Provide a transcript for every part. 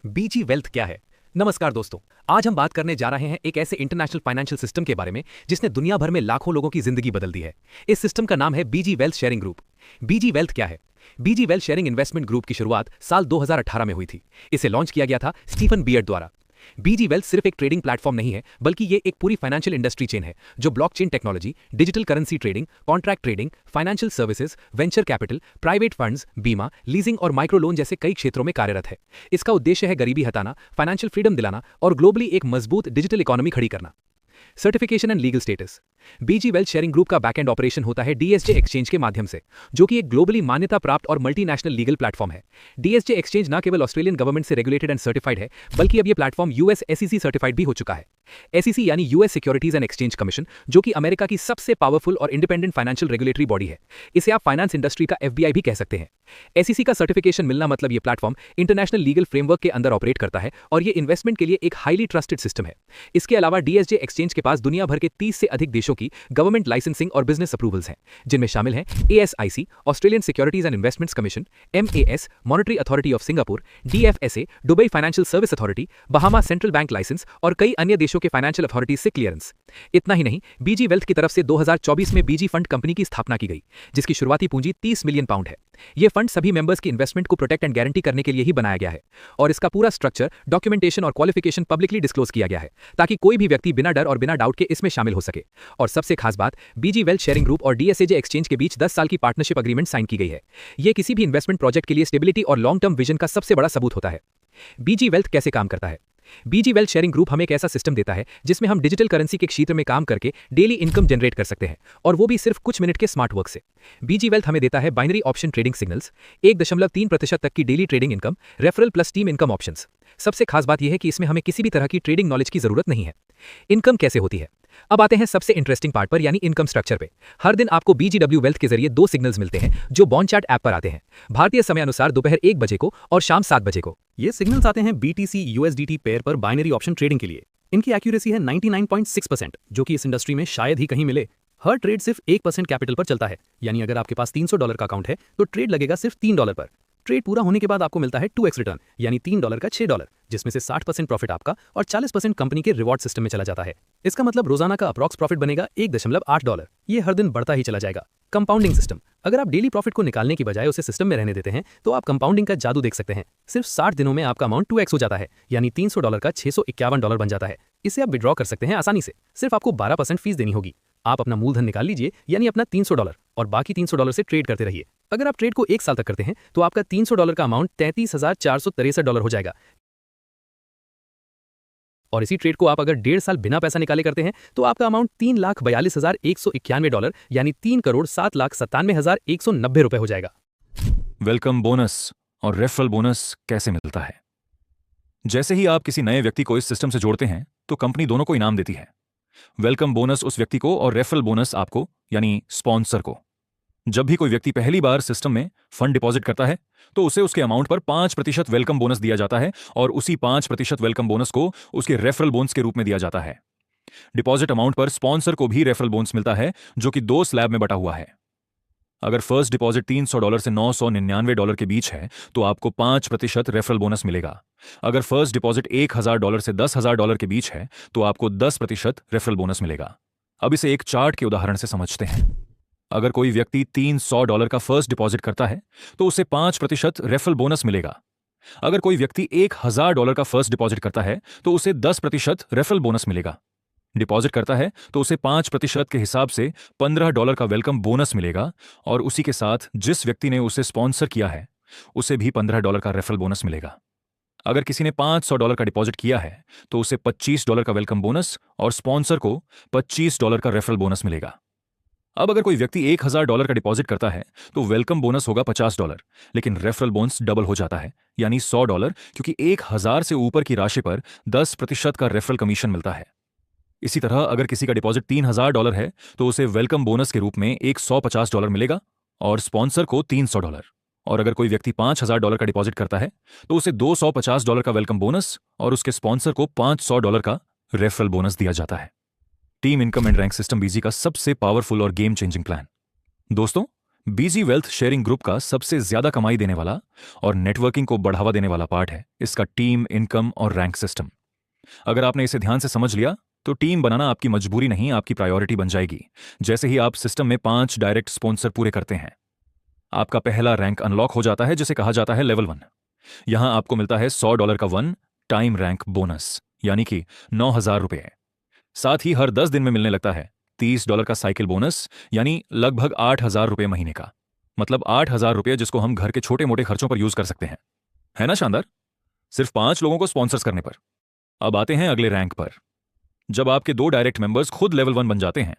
बीजी wealth क्या है? नमस्कार दोस्तों, आज हम बात करने जा रहे हैं एक ऐसे इंटरनेशनल फाइनेंशियल सिस्टम के बारे में जिसने दुनिया भर में लाखों लोगों की जिंदगी बदल दी है। इस सिस्टम का नाम है बीजी वेल्थ शेयरिंग ग्रुप। बीजी वेल्थ क्या है? बीजी वेल्थ शेयरिंग इन्वेस्टमेंट ग्रुप की शुरुआत साल 2018 में हुई थी। इसे लॉन्च किया गया था स्टीफन बियर्ड द्वारा। बीजी वेल्थ सिर्फ एक ट्रेडिंग प्लेटफॉर्म नहीं है, बल्कि ये एक पूरी फाइनेंशियल इंडस्ट्री चेन है जो blockchain technology, digital currency trading, contract trading, financial services, venture capital, private funds, बीमा, लीजिंग और माइक्रो लोन जैसे कई क्षेत्रों में कार्यरत है। इसका उद्देश्य है गरीबी हटाना, फाइनेंशियल फ्रीडम दिलाना और ग्लोबली एक मजबूत डिजिटल इकोनॉमी खड़ी करना। Certification and legal status. BG wealth sharing group का बैकएंड ऑपरेशन होता है डीएसजे एक्सचेंज के माध्यम से, जो कि एक ग्लोबली मान्यता प्राप्त और मल्टीनेशनल लीगल प्लेटफॉर्म है। डीएसजे एक्सचेंज न केवल ऑस्ट्रेलियन गवर्नमेंट से रेगुलेटेड एंड सर्टिफाइड है, बल्कि अब यह प्लेटफॉर्म यूएस एसईसी सर्टिफाइड भी हो चुका है। एसईसी यानी US securities and exchange commission, जो कि अमेरिका की सबसे पावरफुल और इंडिपेंडेंट फाइनेंशियल रेगुलेटरी बॉडी है। इसे आप फाइनेंस इंडस्ट्री का एफबीआई भी कह सकते हैं। एसईसी का सर्टिफिकेशन मिलना मतलब यह प्लेटफॉर्म इंटरनेशनल लीगल फ्रेमवर्क के अंदर ऑपरेट करता है और यह इन्वेस्टमेंट के लिए एक हाईली ट्रस्टेड सिस्टम है। इसके अलावा डीएसजे एक्सचेंज के पास दुनिया भर के 30 से अधिक देशों की गवर्नमेंट लाइसेंसिंग और बिजनेस अप्रूवल्स हैं, जिनमें शामिल हैं ASIC, Australian securities and investments commission, MAS, monetary authority of Singapore, DFSA, Dubai financial service authority, Bahama central bank licence और कई अन्य देशों के फाइनेंशियल अथॉरिटीज से क्लियरेंस। इतना ही नहीं, बीजी वेल्थ की तरफ से 2024 में बीजी फंड कंपनी की स्थापना की गई, जिसकी शुरुआती पूंजी 30 मिलियन पाउंड है। यह फंड सभी मेंबर्स की इन्वेस्टमेंट को प्रोटेक्ट एंड गारंटी करने के लिए ही बनाया गया है और इसका पूरा स्ट्रक्चर, डॉक्यूमेंटेशन और क्वालिफिकेशन पब्लिकली डिस्क्लोज किया गया है, ताकि कोई भी व्यक्ति बिना डर और बिना डाउट के इसमें शामिल हो सके। और सबसे खास बात, बीजी वेल्थ शेयरिंग ग्रुप और डीएसजे एक्सचेंज के बीच 10 साल की पार्टनरशिप एग्रीमेंट साइन की गई है। यह किसी भी इन्वेस्टमेंट प्रोजेक्ट के लिए स्टेबिलिटी और लॉन्ग टर्म विजन का सबसे बड़ा सबूत होता है। बीजी वेल्थ कैसे काम करता है? बीजी वेल्थ शेयरिंग ग्रुप हमें एक ऐसा सिस्टम देता है जिसमें हम डिजिटल करेंसी के क्षेत्र में काम करके डेली इनकम जनरेट कर सकते हैं, और वो भी सिर्फ कुछ मिनट के स्मार्ट वर्क से। बीजी वेल्थ हमें देता है बाइनरी ऑप्शन ट्रेडिंग सिग्नल्स, 1.3% तक की daily trading income, referral plus team income options. सबसे खास बात यह है कि इसमें हमें किसी भी तरह की ट्रेडिंग नॉलेज की जरूरत नहीं है। इनकम कैसे होती है? अब आते हैं सबसे इंटरेस्टिंग पार्ट पर, यानी इनकम स्ट्रक्चर पे। हर दिन आपको बीजीडब्ल्यू वेल्थ के जरिए 2 सिग्नल्स मिलते हैं जो बॉन्ड चार्ट ऐप पर आते हैं, भारतीय समय अनुसार दोपहर 1 बजे को और शाम 7 बजे को। ये सिग्नल्स आते हैं बीटीसी यूएसडीटी पेयर पर बाइनरी ऑप्शन ट्रेडिंग के लिए। इनकी एक्यूरेसी है 99.6%, जो कि इस इंडस्ट्री में शायद ही कहीं मिले। हर ट्रेड सिर्फ 1% कैपिटल पर चलता है, यानी अगर आपके पास $300 का अकाउंट है तो ट्रेड लगेगा सिर्फ $3 पर। ट्रेड पूरा होने के बाद आपको मिलता है 2x रिटर्न, यानी $3 का $6, जिसमें से 60% प्रॉफिट आपका और 40% कंपनी के रिवॉर्ड सिस्टम में चला जाता है। इसका मतलब रोजाना का अप्रॉक्स प्रॉफिट बनेगा $1.8। ये हर दिन बढ़ता ही चला जाएगा। Compounding system. अगर आप डेली प्रॉफिट को निकालने की बजाय उसे सिस्टम में रहने देते हैं तो आप कंपाउंडिंग का जादू देख सकते हैं। सिर्फ 60 दिनों में आपका अमाउंट 2x हो जाता है, यानी $300 का $651 बन जाता है। इसे आप विड्रॉ कर सकते हैं आसानी से। सिर्फ आपको 12% फीस देनी होगी। आप अपना मूलधन निकाल लीजिए, यानी अपना $300, और बाकी $300 से ट्रेड करते रहिए। अगर आप ट्रेड को 1 साल तक करते हैं तो आपका $300 का अमाउंट $33,463 हो जाएगा। और इसी ट्रेड को आप अगर 1.5 साल बिना पैसा निकाले करते हैं तो आपका अमाउंट $3,42,191, यानी $3,07,97,190 हो जाएगा। वेलकम बोनस और रेफरल बोनस कैसे मिलता है? जैसे ही आप किसी नए व्यक्ति को इस सिस्टम से जोड़ते हैं तो कंपनी दोनों को इनाम देती है। वेलकम बोनस उस व्यक्ति को और रेफरल बोनस आपको, यानी स्पॉन्सर को। जब भी कोई व्यक्ति पहली बार सिस्टम में फंड डिपॉजिट करता है तो उसे उसके अमाउंट पर 5% वेलकम बोनस दिया जाता है, और उसी 5% वेलकम बोनस को उसके रेफरल बोनस के रूप में दिया जाता है। डिपॉजिट अमाउंट पर स्पॉन्सर को भी रेफरल बोनस मिलता है, जो कि 2 स्लैब में बटा हुआ है। अगर फर्स्ट डिपॉजिट $300 से $999 के बीच है तो आपको 5% रेफरल बोनस मिलेगा। अगर फर्स्ट डिपॉजिट $1,000 से $10,000 के बीच है तो आपको 10% रेफरल बोनस मिलेगा। अब इसे एक चार्ट के उदाहरण से समझते हैं। अगर कोई व्यक्ति $300 का फर्स्ट डिपॉजिट करता है तो उसे 5% रेफरल बोनस मिलेगा। अगर कोई व्यक्ति $1,000 का फर्स्ट डिपॉजिट करता है तो उसे 10% रेफरल बोनस मिलेगा। डिपॉजिट करता है तो उसे 5% के हिसाब से $15 का वेलकम बोनस मिलेगा, और उसी के साथ जिस व्यक्ति ने उसे स्पॉन्सर किया है उसे भी $15 का रेफरल बोनस मिलेगा। अगर किसी ने $500 का डिपॉजिट किया है तो उसे $25 का वेलकम बोनस और स्पॉन्सर को $25 का रेफरल बोनस मिलेगा। अब अगर कोई व्यक्ति $1,000 का डिपॉजिट करता है तो वेलकम बोनस होगा $50, लेकिन रेफरल बोनस डबल हो जाता है, यानी $100, क्योंकि 1,000 से ऊपर की राशि पर 10% का रेफरल कमीशन मिलता है। इसी तरह अगर किसी का डिपॉजिट $3,000 है तो उसे वेलकम बोनस के रूप में $150 मिलेगा और स्पॉन्सर को $300। और अगर कोई व्यक्ति $5,000 का डिपॉजिट करता है तो उसे $250 का वेलकम बोनस और उसके स्पॉन्सर को $500 का रेफरल बोनस दिया जाता है। Team income and rank system BG का सबसे पावरफुल और गेम चेंजिंग प्लान। दोस्तों, बीजी वेल्थ शेयरिंग ग्रुप का सबसे ज्यादा कमाई देने वाला और नेटवर्किंग को बढ़ावा देने वाला पार्ट है इसका टीम, इनकम और रैंक सिस्टम। अगर आपने इसे ध्यान से समझ लिया तो टीम बनाना आपकी मजबूरी नहीं, आपकी प्रायोरिटी बन जाएगी। जैसे ही आप सिस्टम में 5 डायरेक्ट स्पॉन्सर पूरे करते हैं, आपका पहला रैंक अनलॉक हो जाता है, जिसे कहा जाता है लेवल 1। यहां आपको मिलता है $100 का 1 टाइम रैंक बोनस, यानी कि 9,000 रुपये। साथ ही हर 10 दिन में मिलने लगता है $30 का साइकिल बोनस, यानी लगभग 8,000 रुपये महीने का। मतलब 8,000 रुपये जिसको हम घर के छोटे मोटे खर्चों पर यूज कर सकते हैं। है ना शानदार? सिर्फ 5 लोगों को स्पॉन्सर्स करने पर। अब आते हैं अगले रैंक पर। जब आपके 2 डायरेक्ट मेंबर्स खुद लेवल 1 बन जाते हैं,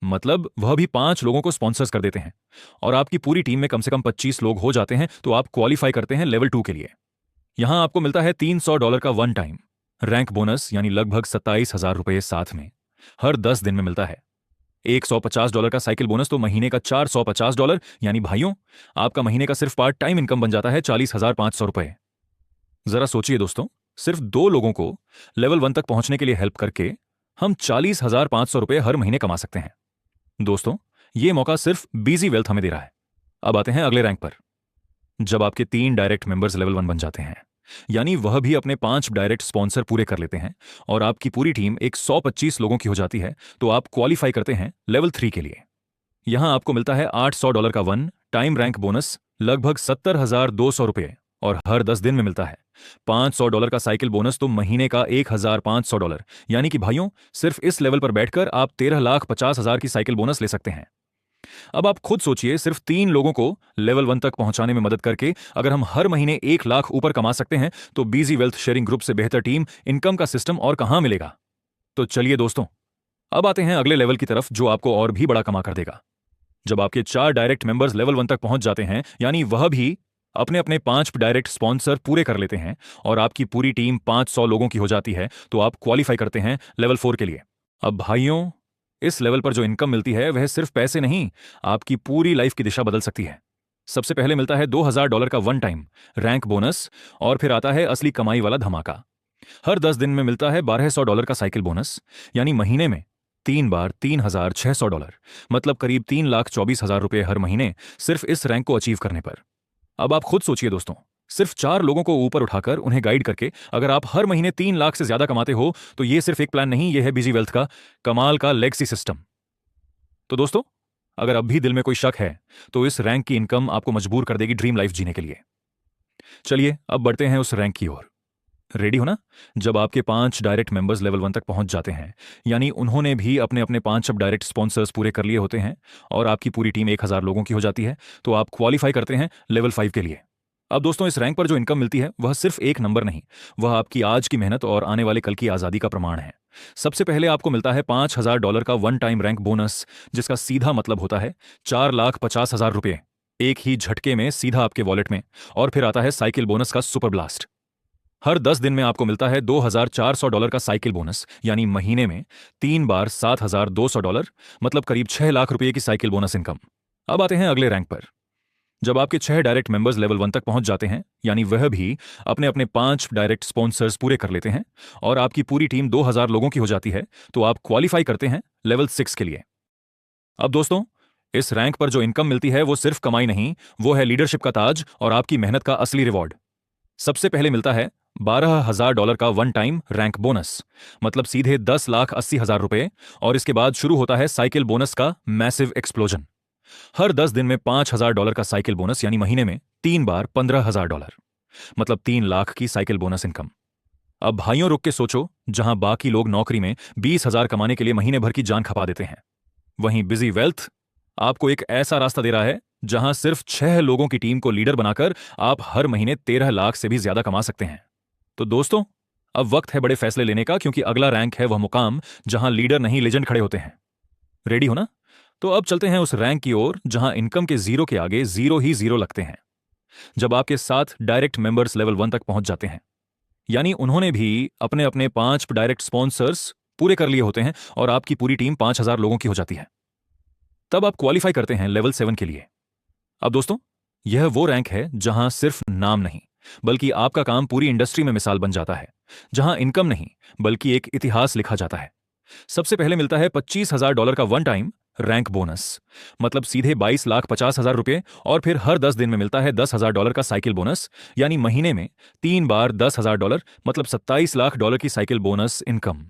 मतलब वह भी 5 लोगों को स्पॉन्सर्स कर देते हैं, और आपकी पूरी टीम में कम से कम 25 लोग हो जाते हैं, तो आप क्वालिफाई करते हैं लेवल 2 के लिए। यहां आपको मिलता है $300 का 1 टाइम रैंक बोनस, यानी लगभग 27,000 रुपये साथ में हर 10 दिन में मिलता है। $150 का साइकिल बोनस तो महीने का $450, यानी भाइयों आपका महीने का सिर्फ पार्ट टाइम इनकम बन जाता है 40,500 रुपये। जरा सोचिए दोस्तों, सिर्फ 2 लोगों को लेवल 1 तक पहुंचने के लिए हेल्प करके हम 40,500 रुपये हर महीने कमा सकते हैं। दोस्तों, यह मौका सिर्फ बीजी वेल्थ हमें दे रहा है। अब आते हैं अगले रैंक पर। जब आपके 3 डायरेक्ट मेंबर्स लेवल 1 बन जाते हैं, यानी वह भी अपने 5 डायरेक्ट स्पॉन्सर पूरे कर लेते हैं, और आपकी पूरी टीम 125 लोगों की हो जाती है, तो आप क्वालिफाई करते हैं लेवल 3 के लिए। यहां आपको मिलता है $800 का 1 टाइम रैंक बोनस, लगभग 70,200 रुपये, और हर 10 दिन में मिलता है $500 का साइकिल बोनस तो महीने का $1,500, यानी कि भाइयों सिर्फ इस लेवल पर बैठकर आप 13,50,000 की साइकिल बोनस ले सकते हैं। अब आप खुद सोचिए, सिर्फ 3 लोगों को लेवल 1 तक पहुंचाने में मदद करके अगर हम हर महीने 1 लाख ऊपर कमा सकते हैं, तो बीजी वेल्थ शेयरिंग ग्रुप से बेहतर टीम, इनकम का सिस्टम और कहां मिलेगा। तो चलिए दोस्तों, अब आते हैं अगले लेवल की तरफ, जो आपको और भी बड़ा कमा कर देगा। जब आपके 4 डायरेक्ट मेंबर्स लेवल 1 तक पहुंच जाते हैं, यानी वह भी अपने अपने 5 डायरेक्ट स्पॉन्सर पूरे कर लेते हैं, और आपकी पूरी टीम 500 लोगों की हो जाती है, तो आप क्वालिफाई करते हैं लेवल 4 के लिए। अब भाइयों, इस लेवल पर जो इनकम मिलती है वह सिर्फ पैसे नहीं, आपकी पूरी लाइफ की दिशा बदल सकती है। सबसे पहले मिलता है $2,000 का 1 टाइम रैंक बोनस, और फिर आता है असली कमाई वाला धमाका। हर 10 दिन में मिलता है $1,200 का साइकिल बोनस, यानी महीने में 3 बार $3,600, मतलब करीब 3,24,000 रुपये हर महीने, सिर्फ इस रैंक को अचीव करने पर। अब आप खुद सोचिए दोस्तों, सिर्फ 4 लोगों को ऊपर उठाकर उन्हें गाइड करके अगर आप हर महीने 3 लाख से ज्यादा कमाते हो, तो यह सिर्फ एक प्लान नहीं, यह है बीजी वेल्थ का कमाल का लेगसी सिस्टम। तो दोस्तों, अगर अब भी दिल में कोई शक है, तो इस रैंक की इनकम आपको मजबूर कर देगी ड्रीम लाइफ जीने के लिए। चलिए अब बढ़ते हैं उस रैंक की ओर। रेडी हो ना? जब आपके 5 डायरेक्ट मेंबर्स लेवल 1 तक पहुंच जाते हैं, यानी उन्होंने भी अपने अपने 5 अब डायरेक्ट स्पॉन्सर्स पूरे कर लिए होते हैं, और आपकी पूरी टीम 1,000 लोगों की हो जाती है, तो आप क्वालिफाई करते हैं लेवल 5 के लिए। अब दोस्तों, इस रैंक पर जो इनकम मिलती है वह सिर्फ एक नंबर नहीं, वह आपकी आज की मेहनत और आने वाले कल की आजादी का प्रमाण है। सबसे पहले आपको मिलता है $5,000 का 1 टाइम रैंक बोनस, जिसका सीधा मतलब होता है 4,50,000 रुपये एक ही झटके में सीधा आपके वॉलेट में। और फिर आता है साइकिल बोनस का सुपर ब्लास्ट। हर 10 दिन में आपको मिलता है $2,400 का साइकिल बोनस, यानी महीने में 3 बार $7,200, मतलब करीब 6 लाख रुपये की साइकिल बोनस इनकम। अब आते हैं अगले रैंक पर। जब आपके 6 डायरेक्ट मेंबर्स लेवल 1 तक पहुंच जाते हैं, यानी वह भी अपने अपने 5 डायरेक्ट स्पॉन्सर्स पूरे कर लेते हैं, और आपकी पूरी टीम 2,000 लोगों की हो जाती है, तो आप क्वालिफाई करते हैं लेवल 6 के लिए। अब दोस्तों, इस रैंक पर जो इनकम मिलती है वो सिर्फ कमाई नहीं, वो है लीडरशिप का ताज और आपकी मेहनत का असली रिवॉर्ड। सबसे पहले मिलता है $12,000 का 1 टाइम रैंक बोनस, मतलब सीधे 10,80,000 रुपये, और इसके बाद शुरू होता है साइकिल बोनस का मैसिव एक्सप्लोजन। हर 10 दिन में $5,000 का साइकिल बोनस, यानी महीने में 3 बार $15,000, मतलब 3 लाख की साइकिल बोनस इनकम। अब भाइयों, रुक के सोचो, जहां बाकी लोग नौकरी में 20,000 कमाने के लिए महीने भर की जान खपा देते हैं, वहीं बिजी वेल्थ आपको एक ऐसा रास्ता दे रहा है जहां सिर्फ 6 लोगों की टीम को लीडर बनाकर आप हर महीने 13 लाख से भी ज्यादा कमा सकते हैं। तो दोस्तों, अब वक्त है बड़े फैसले लेने का, क्योंकि अगला रैंक है वह मुकाम जहां लीडर नहीं लेजेंड खड़े होते हैं। रेडी हो ना? तो अब चलते हैं उस रैंक की ओर जहां इनकम के जीरो के आगे जीरो ही जीरो लगते हैं। जब आपके 7 डायरेक्ट मेंबर्स लेवल 1 तक पहुंच जाते हैं, यानी उन्होंने भी अपने अपने 5 डायरेक्ट स्पॉन्सर्स पूरे कर लिए होते हैं, और आपकी पूरी टीम 5,000 लोगों की हो जाती है, तब आप क्वालिफाई करते हैं लेवल 7 के लिए। अब दोस्तों, यह वो रैंक है जहां सिर्फ नाम नहीं, बल्कि आपका काम पूरी इंडस्ट्री में मिसाल बन जाता है, जहां इनकम नहीं बल्कि एक इतिहास लिखा जाता है। सबसे पहले मिलता है $25,000 का 1 टाइम रैंक बोनस, मतलब सीधे 22,50,000 रुपये, और फिर हर 10 दिन में मिलता है $10,000 का साइकिल बोनस, यानी महीने में 3 बार $10,000, मतलब 27 लाख डॉलर की साइकिल बोनस इनकम।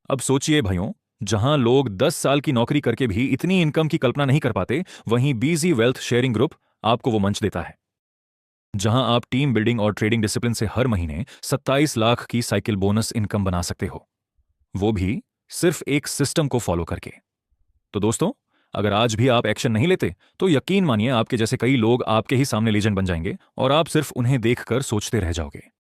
अब सोचिए भाइयों, जहां लोग 10 साल की नौकरी करके भी इतनी इनकम की कल्पना नहीं कर पाते, वहीं बीजी वेल्थ शेयरिंग ग्रुप आपको वो मंच देता है जहां आप टीम बिल्डिंग और ट्रेडिंग डिसिप्लिन से हर महीने 27 लाख की साइकिल बोनस इनकम बना सकते हो, वो भी सिर्फ एक सिस्टम को फॉलो करके। तो दोस्तों, अगर आज भी आप एक्शन नहीं लेते तो यकीन मानिए आपके जैसे कई लोग आपके ही सामने लीजेंड बन जाएंगे और आप सिर्फ उन्हें देखकर सोचते रह जाओगे।